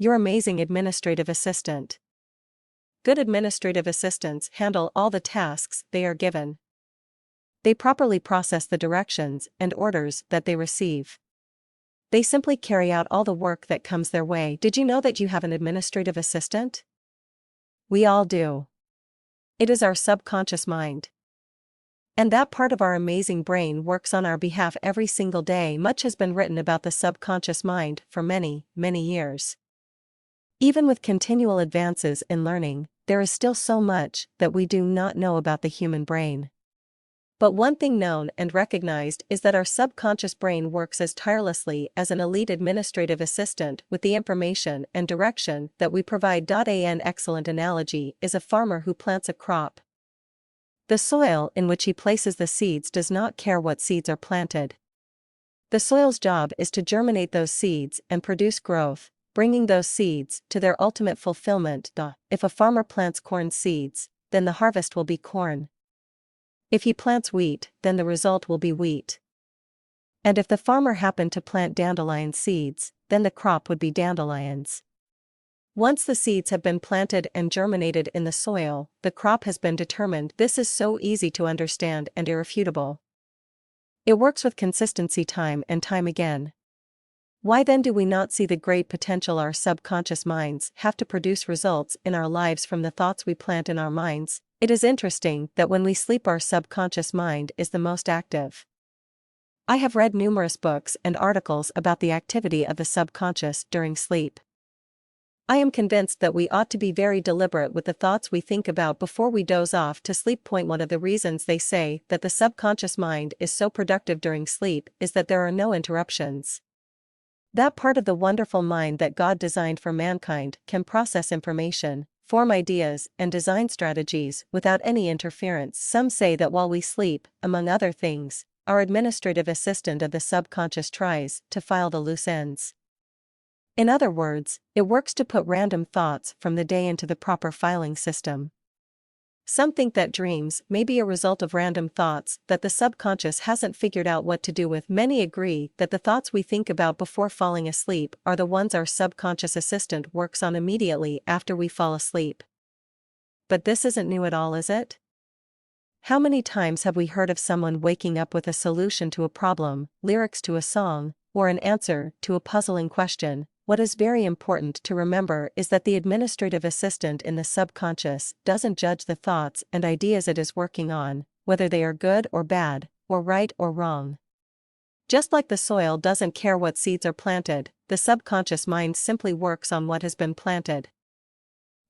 your amazing administrative assistant. Good administrative assistants handle all the tasks they are given. They properly process the directions and orders that they receive. They simply carry out all the work that comes their way. Did you know that you have an administrative assistant? We all do. It is our subconscious mind. And that part of our amazing brain works on our behalf every single day. Much has been written about the subconscious mind for many, many years. Even with continual advances in learning, there is still so much that we do not know about the human brain. But one thing known and recognized is that our subconscious brain works as tirelessly as an elite administrative assistant with the information and direction that we provide. An excellent analogy is a farmer who plants a crop. The soil in which he places the seeds does not care what seeds are planted. The soil's job is to germinate those seeds and produce growth, bringing those seeds to their ultimate fulfillment. If a farmer plants corn seeds, then the harvest will be corn. If he plants wheat, then the result will be wheat. And if the farmer happened to plant dandelion seeds, then the crop would be dandelions. Once the seeds have been planted and germinated in the soil, the crop has been determined. This is so easy to understand and irrefutable. It works with consistency time and time again. Why then do we not see the great potential our subconscious minds have to produce results in our lives from the thoughts we plant in our minds? It is interesting that when we sleep, our subconscious mind is the most active. I have read numerous books and articles about the activity of the subconscious during sleep. I am convinced that we ought to be very deliberate with the thoughts we think about before we doze off to sleep. One of the reasons they say that the subconscious mind is so productive during sleep is that there are no interruptions. That part of the wonderful mind that God designed for mankind can process information, form ideas, and design strategies without any interference. Some say that while we sleep, among other things, our administrative assistant of the subconscious tries to file the loose ends. In other words, it works to put random thoughts from the day into the proper filing system. Some think that dreams may be a result of random thoughts that the subconscious hasn't figured out what to do with. Many agree that the thoughts we think about before falling asleep are the ones our subconscious assistant works on immediately after we fall asleep. But this isn't new at all, is it? How many times have we heard of someone waking up with a solution to a problem, lyrics to a song, or an answer to a puzzling question? What is very important to remember is that the administrative assistant in the subconscious doesn't judge the thoughts and ideas it is working on, whether they are good or bad, or right or wrong. Just like the soil doesn't care what seeds are planted, the subconscious mind simply works on what has been planted.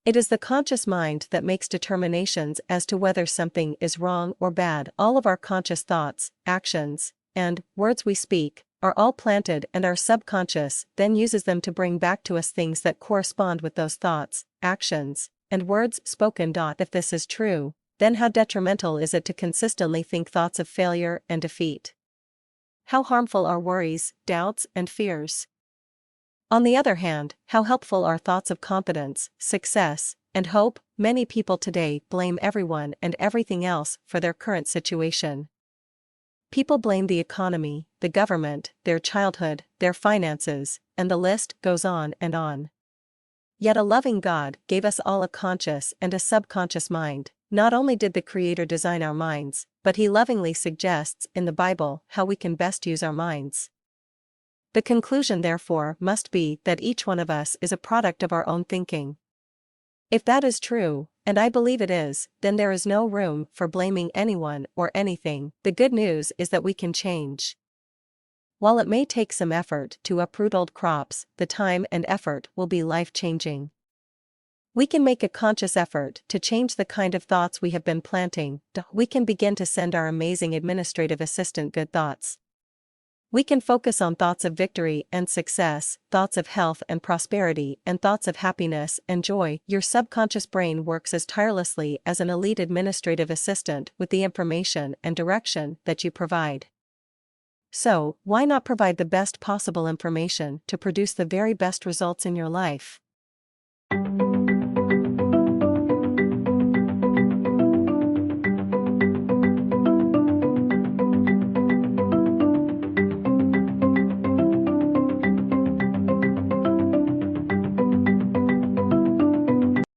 It is the conscious mind that makes determinations as to whether something is wrong or bad. All of our conscious thoughts, actions, and words we speak are all planted, and our subconscious then uses them to bring back to us things that correspond with those thoughts, actions, and words spoken. If this is true, then how detrimental is it to consistently think thoughts of failure and defeat? How harmful are worries, doubts, and fears? On the other hand, how helpful are thoughts of confidence, success, and hope? Many people today blame everyone and everything else for their current situation. People blame the economy, the government, their childhood, their finances, and the list goes on and on. Yet a loving God gave us all a conscious and a subconscious mind. Not only did the Creator design our minds, but He lovingly suggests in the Bible how we can best use our minds. The conclusion, therefore, must be that each one of us is a product of our own thinking. If that is true, and I believe it is, then there is no room for blaming anyone or anything. The good news is that we can change. While it may take some effort to uproot old crops, the time and effort will be life-changing. We can make a conscious effort to change the kind of thoughts we have been planting. We can begin to send our amazing administrative assistant good thoughts. We can focus on thoughts of victory and success, thoughts of health and prosperity, and thoughts of happiness and joy. Your subconscious brain works as tirelessly as an elite administrative assistant with the information and direction that you provide. So, why not provide the best possible information to produce the very best results in your life?